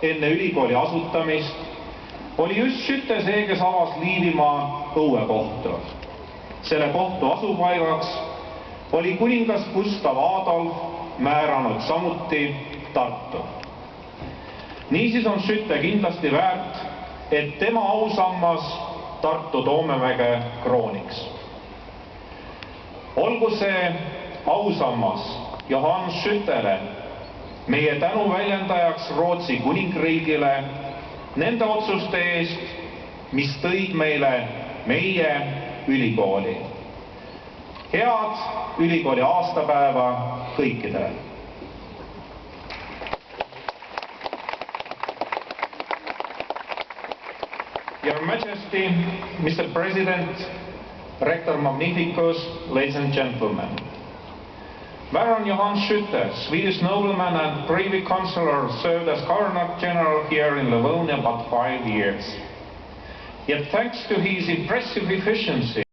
enne ülikooli asutamist oli just Skytte see, kes avas Liivimaa õuekohtu. Selle kohtu asupaigaks oli kuningas Gustav Adolf määranud samuti Tartu. Niisiis on Skytte kindlasti väärt, et tema ausammas Tartu Toomemäge krooniks. Olgu see ausammas Johannes Skyttele meie tänu väljendajaks Rootsi kuningriigile nende otsuste eest, mis tõid meile meie ülikooli. Head ülikooli aastapäeva kõikidele! Your Majesty, Mr. President, Rector Magnificus, ladies and gentlemen. Baron Johann Skytte, Swedish nobleman and Privy Councillor, served as Governor General here in Livonia about 5 years. Yet thanks to his impressive efficiency,